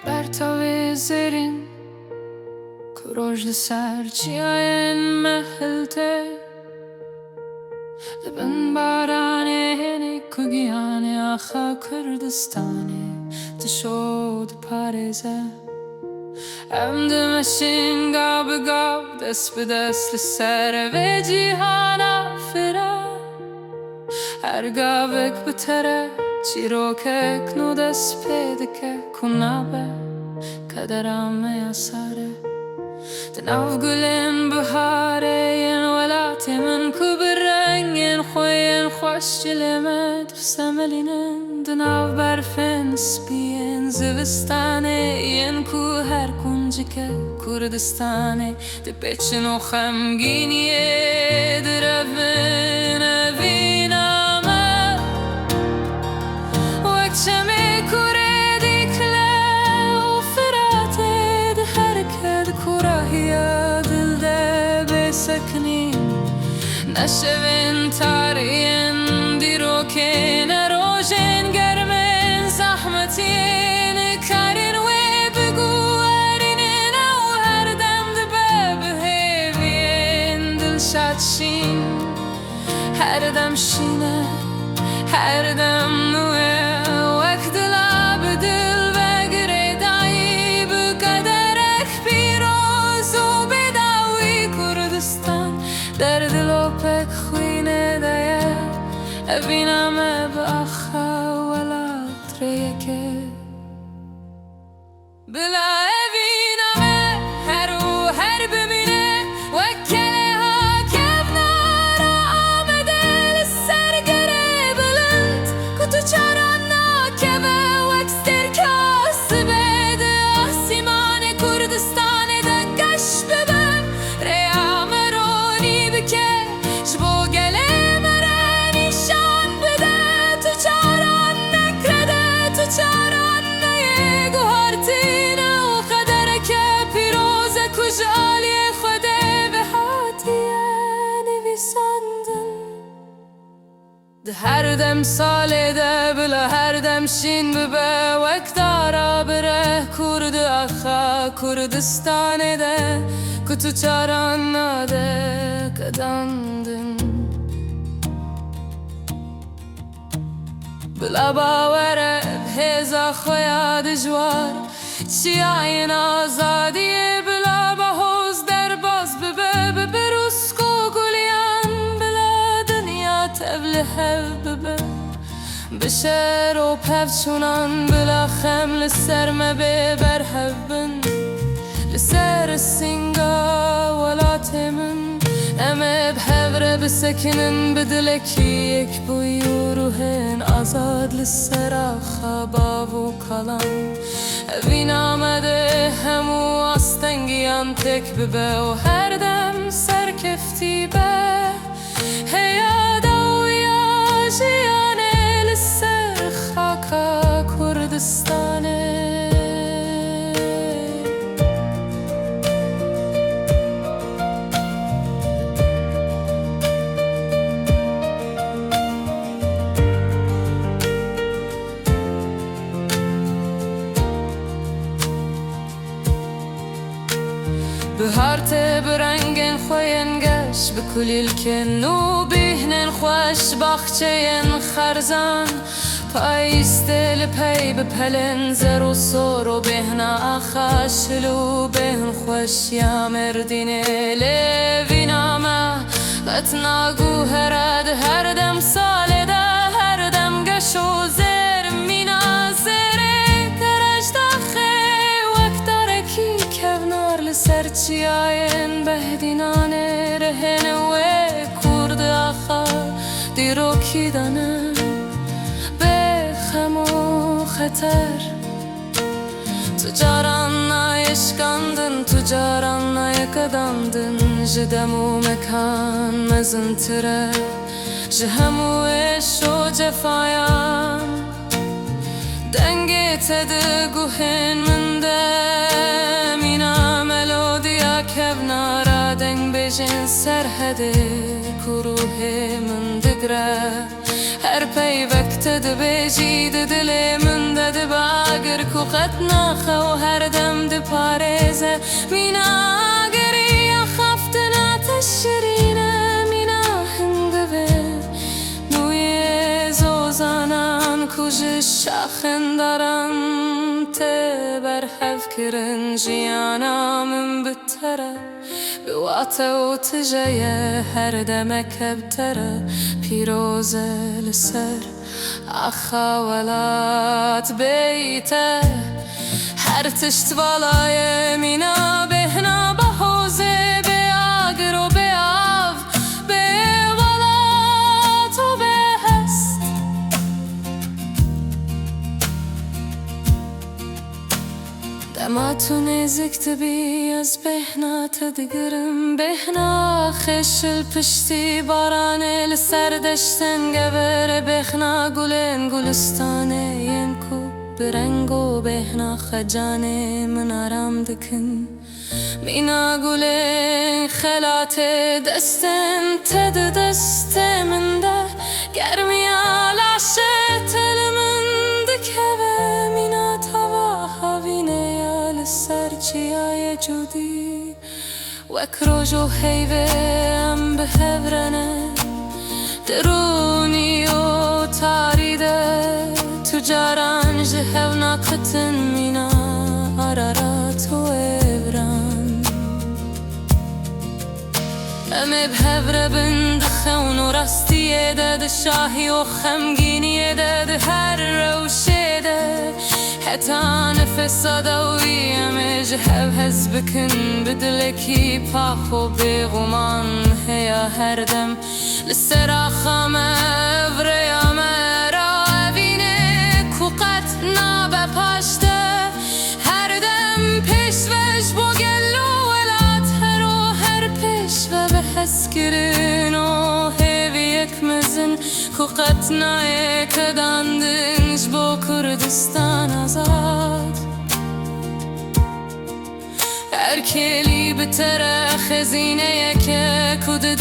برتاب زرین کروژ لسر چیاین محلته لبن بارانه کگیانه آخا کردستانه تشود پارزه ام دمشین گاب گاب دست به دست لسر و جیهان آفره هر گاوک بتره چیروکک نو دست پیدکه کنابه کدرام یاساره تناف گلین بهاره ین ولاتی من کبرنگین خوین خوش جلمت بسملینن دناف برفن سپین زوستانه ین کو هر کنجکه کردستانه دپیچن و خمگینیه درفن اوینامه وکچمی کره دیکله و فراته ده حرکت کراهیا دل ده بسکنین نشوین تارین دیروکین روژین گرمین زحمتین کارین و بگوارین او هر دم ده ببهیوین دل شادشین هر دم شینه هر دم نوه وقت دل بدل بگره دایی بقدرک پیروز و بداوی کردستان در دل و پک خوینه دایه اوینامه باخا ولا تریکه بلا اوینامه هر و هر ببینه وکله ها کبنارا آمده لسرگره بلند کتو چاران ناکبه وکستر کاسبه ده آسیمان کردستان ده گشت ببم ریا مرونی بکه جبو گله مره نیشان بده تو چاران نکرده تو چاران نیگو هارتینه و قدرکه پیروزه کجالی خوده به هاتیه نویسندن ده هر دم ساله ده بلا هر دم شین ببه وقت دارا بره کرد آخا کردستانه ده کتو چاران ناده کداندن بلا باوره بهزا خویا دجوار چیاین آزادیه بلا بهوز در باز ببه ببه روسکو گلیان بلا دنیا تبله ببه بشر و پفچونان بلا خم لسر مبه برهبن لسر السنگا ولا تمن امه بحوره بسکنن بدلکی یک بوی و روحن آزاد لسر آخا و کلان اوین آمده همو آستنگیان تک ببه و هر دم سرکفتی به هیادا و یا جیانه لسر خاکا کردستانه بهارت برنگن خوین گش بکلیل کن و بهنن خوش باخچین خرزان پایست لپی بپلن زر و سور و بهنا آخاشلو بهن خوش یا مردینه لوینامه قطنا گوهرد هر دم ساله ده هر دم گش و زر مینا زره کرش داخه وقت دارکی کونار لسر چیاین بهدینانه رهن و کرد آخا دیروکی دانه بخم و خطر تجاران نایشکاندن تجاران نایکداندن جدم و مکان مزنتره جهمو عشق و جفایان دنگی تدگوهن من ده مینا ملودیا کبنارا دنگ بجن سرحده کروه من دگره هر پی وقت ده بجید دل من ده باگر قطنا خو هر دم ده پارزه مینا گری خفتنا تشرینه مینا هنگوه نوی زوزانان کجش شاخندارم ته بر حف کرن جیانا من بتره بواتە و تژەیە هەردەمەکە بتەرە پیرۆزە لەسەر ئاخاوەلات بیتە هەر تشت باڵایە مینا بێهنا بە حۆزێ بێ ئاگر و بێ ئاو بێ وەڵات و بێ هەست دەما تو نێزیک دەبی ئەس بێهناتە دگرم بێهنا خێشل پشتی بارانێ لەسەر دەشتن گەورە بێخنا گولێن گولستانێیەن کو برەنگ و بێهنا خەجانێ من ئارام دکن مینا گولێن خەلاتێ دەستن تەدە دەستێ مندە گەرمیا لاشێ تەل من دکەوێ مینا تاوا هاوینەیە لەسەر چیایە جودی وەک ڕۆژ و هەیڤێ ئەم بهەورەنە درونی و تاریدە تو جاران ji hev naqitin mîna ararat û êvran em ê bi hev re bin di xewn û rastiyê de di şahî û xemgîniyê de di her rewşê de heta nefesa dewî em ê ji hev hez bikin bi dilekî pax û bêguman heya her dem li ser axa me ev rêya me ra evînê ku qet nabe paş de her dem pêşve ji bo gel û welat her û her pêşve bi hez kirin û hêviyek mezin ku qet nayê kedandin ji bo Kurdistan azad Erkelî bi tere xezîneyeke ku di